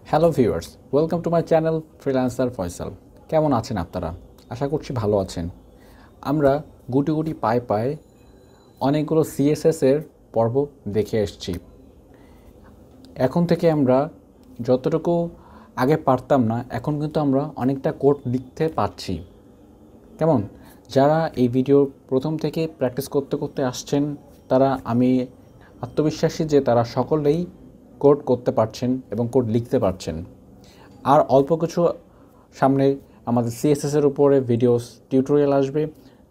Hello viewers, welcome to my channel freelancer Faisal. কেমন আছেন আপনারা? আশা করছি ভালো আছেন। আমরা গুটি গুটি পায়ে পায়ে অনেকগুলো সিএসএসের পর্ব দেখে এসেছি। এখন থেকে আমরা যতটুকু আগে পারতাম না, এখন কিন্তু আমরা অনেকটা কোড লিখতে পারছি। কেমন? যারা এই ভিডিও প্রথম থেকে প্র্যাকটিস করতে করতে আসছেন, আমি আত্মবিশ্বাসী যে তারা সকলেই কোড করতে পারছেন এবং কোড লিখতে পারছেন। আর অল্প কিছু সামনে আমাদের সিএসএসের উপরে ভিডিওস টিউটোরিয়াল আসবে।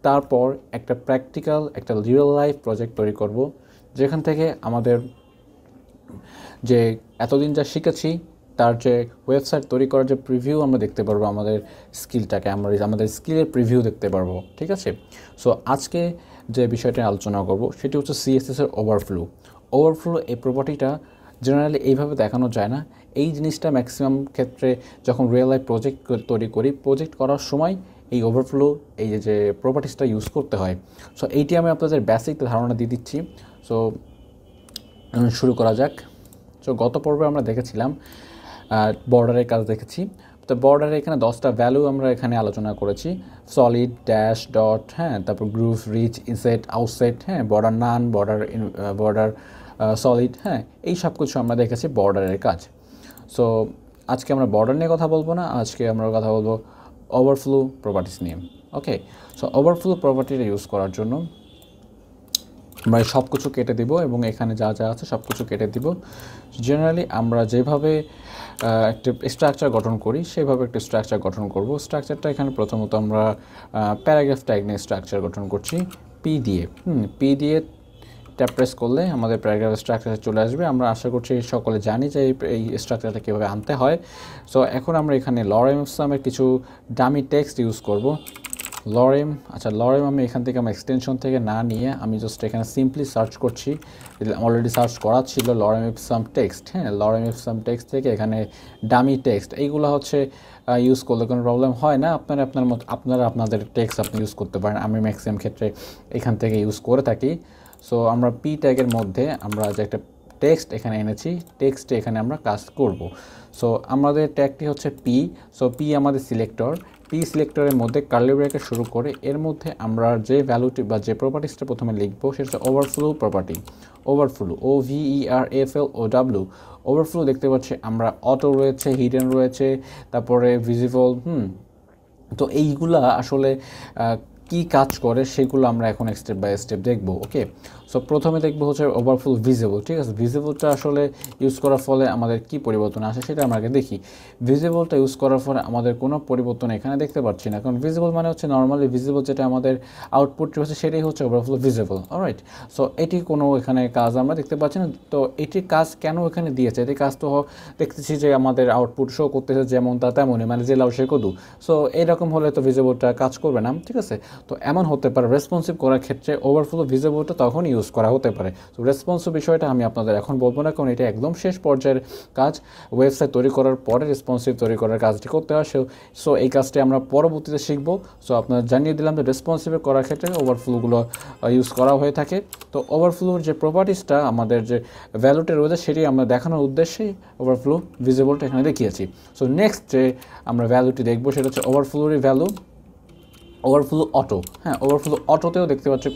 তারপর একটা প্র্যাকটিক্যাল একটা রিয়েল লাইফ প্রজেক্ট তৈরি করব, যেখান থেকে আমাদের যে এতদিন যা শিখেছি তার যে ওয়েবসাইট তৈরি করার যে প্রিভিউ আমরা দেখতে পারবো, আমাদের স্কিলটাকে আমাদের স্কিলের প্রিভিউ দেখতে পারবো। ঠিক আছে? সো আজকে যে বিষয়টা আলোচনা করব সেটি হচ্ছে সিএসএসের ওভারফ্লো। এই প্রপার্টিটা জেনারেলি এইভাবে দেখানো যায় না। এই জিনিসটা ম্যাক্সিমাম ক্ষেত্রে যখন রিয়েল লাইফ প্রজেক্ট তৈরি করি, প্রজেক্ট করার সময় এই ওভারফ্লো এই যে প্রপার্টিসটা ইউজ করতে হয়। সো এইটি আমি আপনাদের বেসিক ধারণা দিয়ে দিচ্ছি। সো শুরু করা যাক। সো গত পর্বে আমরা দেখেছিলাম বর্ডারের কাজ দেখেছি। তো বর্ডারে এখানে 10টা ভ্যালু আমরা এখানে আলোচনা করেছি। সলিড, ড্যাশ, ডট, তারপর groove, ridge, inset, outset, border none, border solid, এই সব কিছু আমরা দেখেছি বর্ডারের কাজ। সো আজকে আমরা বর্ডার নিয়ে কথা বলবো না, আজকে আমরা কথা বলবো ওভারফ্লো প্রপার্টিস নিয়ে। ওকে, সো ওভারফ্লো প্রপার্টিটা ইউজ করার জন্য আমরা সব কিছু কেটে দিব এবং এখানে যা যা আছে সব কিছু কেটে দিব। জেনারেলি আমরা যেভাবে একটা স্ট্রাকচার গঠন করি সেভাবে একটা স্ট্রাকচার গঠন করব। স্ট্রাকচারটা এখানে প্রথমত আমরা প্যারাগ্রাফ ট্যাগ নিয়ে স্ট্রাকচার গঠন করছি পি দিয়ে ট্যাপ প্রেস করলে আমাদের প্যারাগ্রাফ স্ট্রাকচার চলে আসবে। আমরা আশা করছি সকলে জানি যে এই স্ট্রাকচারটা কীভাবে আনতে হয়। সো এখন আমরা এখানে লরেম নামের কিছু ডামি টেক্সট ইউজ করব। লরেম আমি এখান থেকে আমার এক্সটেনশন থেকে না নিয়ে আমি জাস্ট এখানে সিম্পলি সার্চ করছি। অলরেডি সার্চ করা ছিল লরেম সাম টেক্সট। লরেম সাম টেক্সট থেকে এখানে ডামি টেক্সট এইগুলো হচ্ছে ইউজ করলে কোনো প্রবলেম হয় না। আপনারা আপনাদের টেক্সট আপনি ইউজ করতে পারেন। আমি ম্যাক্সিমাম ক্ষেত্রে এখান থেকে ইউজ করে থাকি। সো আমরা পি ট্যাগের মধ্যে আমরা যে একটা টেক্সট এখানে এনেছি, টেক্সটে এখানে আমরা কাজ করব। সো আমাদের ট্যাগটি হচ্ছে পি। সো পি আমাদের সিলেক্টর। পি সিলেক্টরের মধ্যে কার্লি ব্র্যাকেট শুরু করে এর মধ্যে আমরা যে ভ্যালুটি বা যে প্রপার্টিসটা প্রথমে লিখবো সেটা হচ্ছে overflow property. Overflow OVERFLOW। Overflow দেখতে পাচ্ছি আমরা অটো রয়েছে, হিডেন রয়েছে, তারপরে ভিজিবল। তো এইগুলা আসলে কি কাজ করে সেগুলো আমরা এখন স্টেপ বাই স্টেপ দেখব। ওকে, সো প্রথমে দেখবো হচ্ছে ওভারফ্লো ভিজিবল। ঠিক আছে, ভিজিবলটা আসলে ইউজ করার ফলে আমাদের কি পরিবর্তন আসে সেটা আমরা আগে দেখি। ভিজিবলটা ইউজ করার ফলে আমাদের কোনো পরিবর্তন এখানে দেখতে পাচ্ছি না, কারণ ভিজিবল মানে হচ্ছে নর্মালি ভিজিবল যেটা আমাদের আউটপুট হচ্ছে সেটাই হচ্ছে ওভারফ্লো ভিজিবল। অলরাইট, সো এটি কোনো এখানে কাজ আমরা দেখতে পাচ্ছি না। তো এটির কাজ কেন এখানে দিয়েছে? এটির কাজ তো দেখতেছি যে আমাদের আউটপুট শো করতেছে যেমন তা তেমনই, মানে যে লাউ সে কদু। সো এইরকম হলে তো ভিজিবলটা কাজ করবে না। ঠিক আছে, তো এমন হতে পারে রেসপন্সিভ করার ক্ষেত্রে ওভারফ্লো ভিজিবলটা তখন ইউজ করা হতে পারে। তো রেসপন্সিভ বিষয়টা আমি আপনাদের এখন বলবো না, কারণ এটা একদম শেষ পর্যায়ের কাজ। ওয়েবসাইট তৈরি করার পরে রেসপন্সিভ তৈরি করার কাজটি করতে হয়। সো এই কাজটি আমরা পরবর্তীতে শিখবো। সো আপনারা জানিয়ে দিলাম যে রেসপন্সিভ করার ক্ষেত্রে ওভারফ্লোগুলো ইউজ করা হয়ে থাকে। তো ওভারফ্লোর যে প্রপার্টিসটা আমাদের যে ভ্যালুটা রয়েছে সেটি আমরা দেখানোর উদ্দেশ্যেই ওভারফ্লো ভিজিবলটা এখানে দেখিয়েছি। সো নেক্সট যে আমরা ভ্যালুটি দেখবো সেটা হচ্ছে ওভারফ্লোরই ভ্যালু ওভারফ্লো অটো। ওভারফ্লো অটোতেও দেখতে পাচ্ছি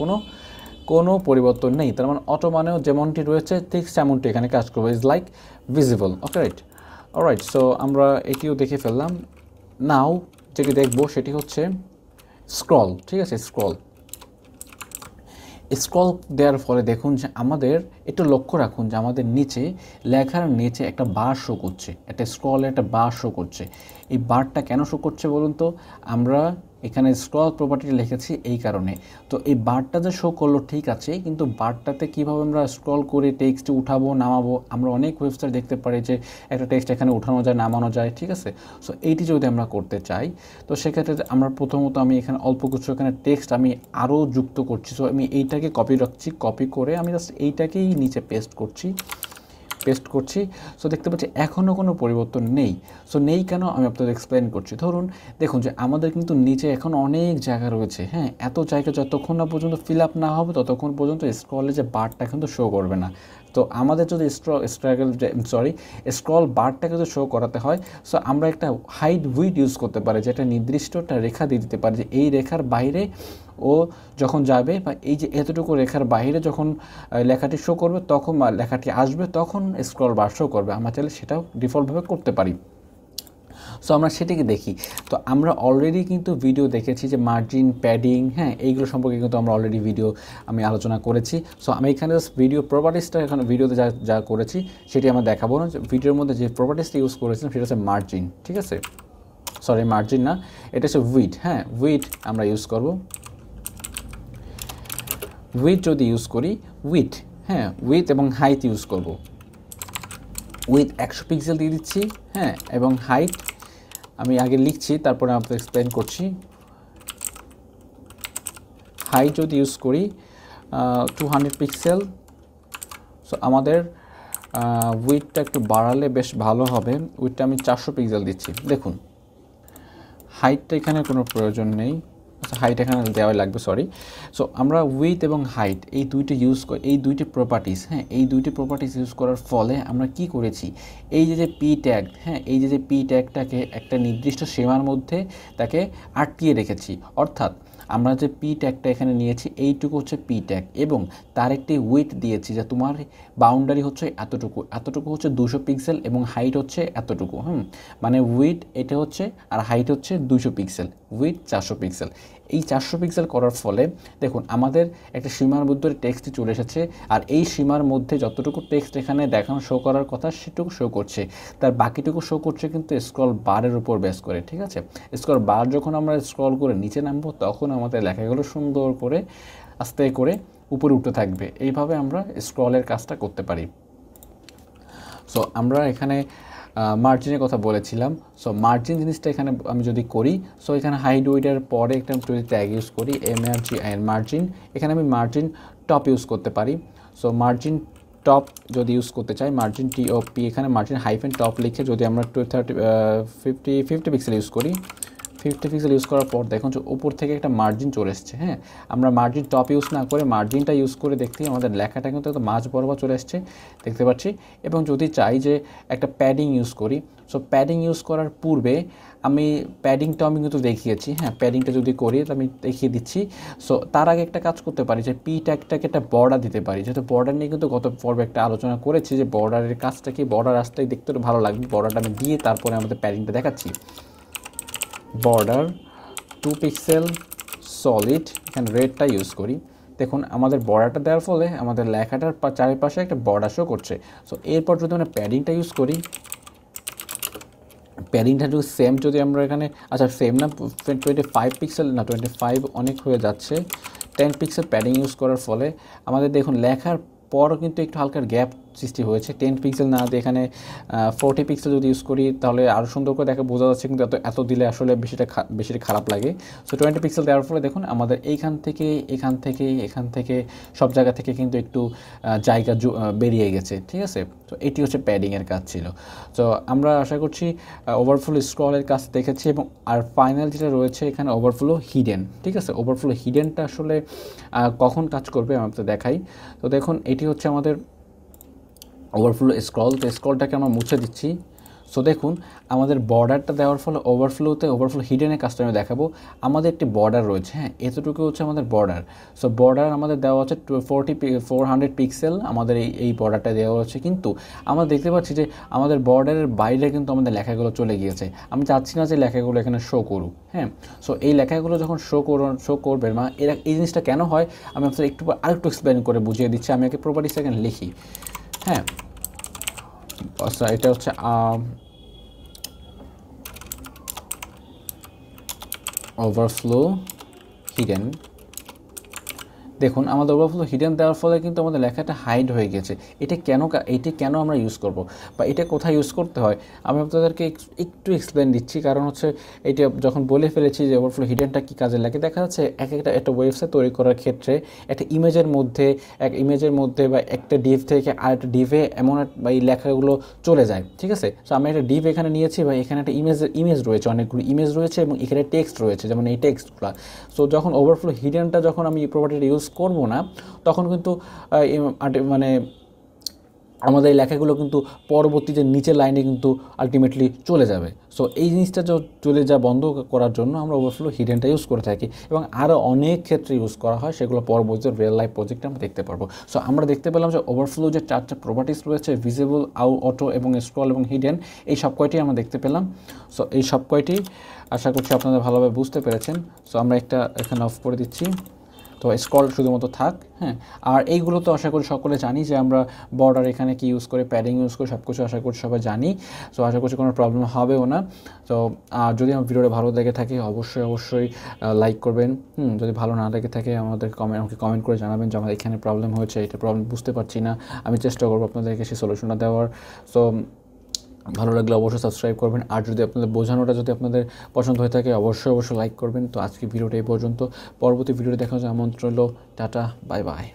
কোনো পরিবর্তন নেই। তার মানে অটো মানেও যেমনটি রয়েছে ঠিক তেমনটি এখানে কাজ করবে, is like visible. Okay, alright, so আমরা এটিও দেখে ফেললাম। নাও যেটি দেখবো সেটি হচ্ছে স্ক্রল। ঠিক আছে, স্ক্রল দেওয়ার ফলে দেখুন যে আমাদের একটু লক্ষ্য রাখুন যে আমাদের নিচে লেখার নিচে একটা বার শো করছে, একটা স্ক্রলের একটা বার শো করছে। এই বারটা কেন শো করছে বলুন তো? আমরা এখানে স্ক্রল প্রপার্টি লিখেছি এই কারণে। তো এই বারটা যে শো করলো ঠিক আছে, কিন্তু বারটাতে কীভাবে আমরা স্ক্রল করে টেক্সট উঠাবো নামাবো? আমরা অনেক ওয়েবসাইট দেখতে পারি যে একটা টেক্সট এখানে উঠানো যায় নামানো যায়। ঠিক আছে, সো এইটি যদি আমরা করতে চাই তো সেক্ষেত্রে আমরা প্রথমত আমি এখানে অল্প কিছু এখানে টেক্সট আমি আরও যুক্ত করছি। সো আমি এইটাকে কপি রাখছি, কপি করে আমি জাস্ট এইটাকেই নিচে পেস্ট করছি। সো দেখতে পাচ্ছি এখনও কোনো পরিবর্তন নেই। সো নেই কেন আমি আপনাদের এক্সপ্লেন করছি। ধরুন দেখুন যে আমাদের কিন্তু নিচে এখন অনেক জায়গা রয়েছে। এত জায়গা যতক্ষণ না পর্যন্ত ফিল আপ না হবে ততক্ষণ পর্যন্ত স্ক্রলে যে বারটা কিন্তু শো করবে না। তো আমাদের যদি স্ক্রল বারটাকে যদি শো করাতে হয়, সো আমরা একটা হাইড উইড ইউজ করতে পারি, যেটা নির্দিষ্ট একটা রেখা দিয়ে দিতে পারি যে এই রেখার বাইরে ও যখন যাবে বা এই যে এতটুকু রেখার বাইরে যখন লেখাটি শো করবে তখন বা লেখাটি আসবে তখন স্ক্রল বার শো করবে। আমরা চাইলে সেটাও ডিফল্টভাবে করতে পারি। সো আমরা সেটাকে দেখি। তো আমরা অলরেডি কিন্তু ভিডিও দেখেছি যে মার্জিন, প্যাডিং, হ্যাঁ, এইগুলো সম্পর্কে কিন্তু আমরা অলরেডি ভিডিও আমি আলোচনা করেছি। সো আমি এখানে জাস্ট ভিডিও প্রপার্টিসটা এখানে ভিডিওতে যা করেছি সেটি আমরা দেখাবো না। ভিডিওর মধ্যে যে প্রপার্টিসটা ইউজ করেছিলাম সেটা হচ্ছে মার্জিন, ঠিক আছে, সরি মার্জিন না, এটা হচ্ছে উইড। হ্যাঁ, উইড আমরা ইউজ করব। উইড যদি ইউজ করি, উইড, হ্যাঁ, উইথ এবং হাইট ইউজ করব। উইথ 100 পিক্সেল দিয়ে দিচ্ছি, হ্যাঁ, এবং হাইট আমি আগে লিখছি তারপরে আপনাদের এক্সপ্লেন করছি। হাইট যদি ইউজ করি 200 পিক্সেল। সো আমাদের উইথটা একটু বাড়ালে বেশ ভালো হবে। উইথটা আমি 400 পিক্সেল দিচ্ছি। দেখুন হাইটটা এখানে কোনো প্রয়োজন নেই, আচ্ছা হাইট এখানে দেওয়াই লাগবে, সরি। সো আমরা উইথ এবং হাইট এই দুইটি ইউজ করি, এই দুইটি প্রপার্টিস, হ্যাঁ, এই দুইটি প্রপার্টিস ইউজ করার ফলে আমরা কি করেছি, এই যে পি ট্যাগ, হ্যাঁ, এই যে পি ট্যাগটাকে একটা নির্দিষ্ট সীমার মধ্যে তাকে আটকিয়ে রেখেছি। অর্থাৎ আমরা যে পি ট্যাগটা এখানে নিয়েছি এইটুকু হচ্ছে পি ট্যাগ এবং তার একটি উইথ দিয়েছি যে তোমার বাউন্ডারি হচ্ছে এতটুকু, এতটুকু হচ্ছে 200 পিক্সেল এবং হাইট হচ্ছে এতটুকু। মানে উইথ এটা হচ্ছে আর হাইট হচ্ছে 200 পিক্সেল, উইথ 400 পিক্সেল। এই 400 পিক্সেল করার ফলে দেখুন আমাদের একটা সীমার মধ্যে টেক্সট চলে এসেছে আর এই সীমার মধ্যে যতটুকু টেক্সট এখানে দেখানো শো করার কথা সেটুকু শো করছে, তার বাকিটুকু শো করছে কিন্তু স্ক্রল বারের উপর বেস করে, ঠিক আছে। স্ক্রল বার যখন আমরা স্ক্রল করে নিচে নামবো তখন আমাদের লেখাগুলো সুন্দর করে আস্তে করে উপরে উঠতে থাকবে। এইভাবে আমরা স্ক্রলের কাজটা করতে পারি। সো আমরা এখানে মার্জিনের কথা বলেছিলাম। সো মার্জিন জিনিসটা এখানে আমি যদি করি, সো এখানে হাইড উইডের পরে একটা যদি ট্যাগ ইউজ করি MRGIN মার্জিন, এখানে আমি মার্জিন টপ ইউজ করতে পারি। সো মার্জিন টপ যদি ইউজ করতে চাই, মার্জিন TOP, এখানে মার্জিন হাইফেন টপ লিখে যদি আমরা 50 পিক্সেল ইউজ করি, 50 পিক্সেল ইউজ করার পর দেখুন যে উপর থেকে একটা মার্জিন চলে এসছে। হ্যাঁ, আমরা মার্জিন টপ ইউজ না করে মার্জিনটা ইউজ করে দেখতেই আমাদের লেখাটা কিন্তু একটু মাঝ বরাবর চলে এসছে, দেখতে পাচ্ছি। এবং যদি চাই যে একটা প্যাডিং ইউজ করি, সো প্যাডিং ইউজ করার পূর্বে আমি প্যাডিংটা আমি কিন্তু দেখিয়েছি। হ্যাঁ, প্যাডিংটা যদি করি তো আমি দেখিয়ে দিচ্ছি। সো তার আগে একটা কাজ করতে পারি যে পি ট্যাগটাকে একটা বর্ডার দিতে পারি, যেহেতু বর্ডার নিয়ে কিন্তু গত পর্বে একটা আলোচনা করেছি যে বর্ডারের কাজটা কি, বর্ডার আসতেই দেখতে ভালো লাগবে। বর্ডারটা আমি দিয়ে তারপরে আমাদের প্যাডিংটা দেখাচ্ছি। বর্ডার 2 পিক্সেল সলিড, এখানে রেডটা ইউজ করি। দেখুন আমাদের বর্ডারটা দেওয়ার ফলে আমাদের লেখাটার চারিপাশে একটা বর্ডার শো করছে। সো এরপর যদি আমরা প্যাডিংটা ইউজ করি, প্যাডিংটা যদি সেম যদি আমরা এখানে, আচ্ছা সেম না, 25 পিক্সেল না, 25 অনেক হয়ে যাচ্ছে, 10 পিক্সেল প্যাডিং ইউজ করার ফলে আমাদের দেখুন লেখার পরও কিন্তু একটু হালকার গ্যাপ সৃষ্টি হয়েছে। 10 পিক্সেল না দিয়ে এখানে 40 পিক্সেল যদি ইউজ করি তাহলে আরও সুন্দর করে দেখা বোঝা যাচ্ছে, কিন্তু এত দিলে আসলে বেশি খারাপ লাগে। সো 20 পিক্সেল দেওয়ার ফলে দেখুন আমাদের এখান থেকে সব জায়গা থেকে কিন্তু একটু জায়গা বেরিয়ে গেছে, ঠিক আছে। তো এটি হচ্ছে প্যাডিংয়ের কাজ ছিল। তো আমরা আশা করছি ওভারফ্লো স্ক্রলের কাজ দেখেছি এবং আর ফাইনাল যেটা রয়েছে এখানে ওভারফ্লো হিডেন, ঠিক আছে। ওভারফ্লো হিডেনটা আসলে কখন কাজ করবে আমি আপনাদের দেখাই। তো দেখুন এটি হচ্ছে আমাদের ওভারফ্লো স্ক্রল। তো স্ক্রলটাকে আমরা মুছে দিচ্ছি। সো দেখুন আমাদের বর্ডারটা দেওয়ার ফলে ওভারফ্লো হিডেনের কাজটা আমি দেখাবো। আমাদের একটি বর্ডার রয়েছে, হ্যাঁ, এতটুকু হচ্ছে আমাদের বর্ডার। সো বর্ডার আমাদের দেওয়া হচ্ছে 400 পিক্সেল, আমাদের এই বর্ডারটা দেওয়া হচ্ছে, কিন্তু আমরা দেখতে পাচ্ছি যে আমাদের বর্ডারের বাইরে কিন্তু আমাদের লেখাগুলো চলে গিয়েছে। আমি চাচ্ছি না যে লেখাগুলো এখানে শো করুক, হ্যাঁ। সো এই লেখাগুলো যখন শো করবে না, এই জিনিসটা কেন হয় আমি আপনাদের আরেকটু এক্সপ্লেন করে বুঝিয়ে দিচ্ছি। আমি একে প্রপার্টিস এখানে লিখি, হ্যাঁ। আচ্ছা এটা হচ্ছে ওভারফ্লো হিডেন। দেখুন আমাদের ওভারফ্লো হিডেন দেওয়ার ফলে কিন্তু আমাদের লেখাটা হাইড হয়ে গেছে। এটা কেন আমরা ইউজ করব বা এটা কোথায় ইউজ করতে হয় আমি আপনাদেরকে একটু এক্সপ্লেন দিচ্ছি। কারণ হচ্ছে এটা যখন বলে ফেলেছি যে ওভারফ্লো হিডেনটা কী কাজে লাগে, দেখা যাচ্ছে একটা ওয়েবসাইট তৈরি করার ক্ষেত্রে একটা ইমেজের মধ্যে বা একটা ডিভ থেকে আরেকটা ডিভে এমন বা এই লেখাগুলো চলে যায়, ঠিক আছে। সো আমি একটা ডিভ এখানে নিয়েছি বা এখানে একটা ইমেজ রয়েছে, অনেকগুলো ইমেজ রয়েছে এবং এখানে টেক্সট রয়েছে, যেমন এই টেক্সটগুলো। সো যখন ওভারফ্লো হিডেনটা যখন আমি প্রপার্টিটা ইউজ করব না তখন কিন্তু আমাদের এই লেখাগুলো কিন্তু পরবর্তীতে নিচের লাইনে কিন্তু আলটিমেটলি চলে যাবে। সো এই জিনিসটা চলে যা বন্ধ করার জন্য আমরা ওভারফ্লো হিডেনটা ইউজ করে থাকি এবং আরও অনেক ক্ষেত্রে ইউজ করা হয়, সেগুলো পরবর্তীতে রিয়েল লাইফ প্রজেক্টে আমরা দেখতে পারবো। সো আমরা দেখতে পেলাম যে ওভারফ্লো যে 4টা প্রপার্টিস রয়েছে, ভিজিবল, অটো এবং স্ক্রল এবং হিডেন, এই সব কয়টি আমরা দেখতে পেলাম। সো এই সব কয়টি আশা করছি আপনারা ভালোভাবে বুঝতে পেরেছেন। সো আমরা একটা এখানে অফ করে দিচ্ছি, তো স্ক্রল শুধুমাত্র থাক। হ্যাঁ, আর এইগুলো তো আশা করি সকলে জানি যে আমরা বর্ডার এখানে কি ইউজ করে, প্যাডিং ইউজ করে, সব কিছু আশা করি সবাই জানি। সো আশা করছি কোনো প্রবলেম হবেও না। তো যদি আমার ভিডিওটা ভালো লেগে থাকে অবশ্যই লাইক করবেন। যদি ভালো না লেগে থাকে আমাকে কমেন্ট করে জানাবেন যে আমার এখানে প্রবলেম হয়েছে, এটা প্রবলেম বুঝতে পারছি না, আমি চেষ্টা করবো আপনাদেরকে সেই সলিউশনটা দেওয়ার। সো ভালো লাগলে অবশ্যই সাবস্ক্রাইব করবেন, আর যদি আপনাদের বোঝানোটা যদি আপনাদের পছন্দ হয়ে থাকে অবশ্যই লাইক করবেন। তো আজকে ভিডিওটা এই পর্যন্ত, পরবর্তী ভিডিওতে দেখা যায়, আমন্ত্রণ রইল, টাটা, বাই বাই।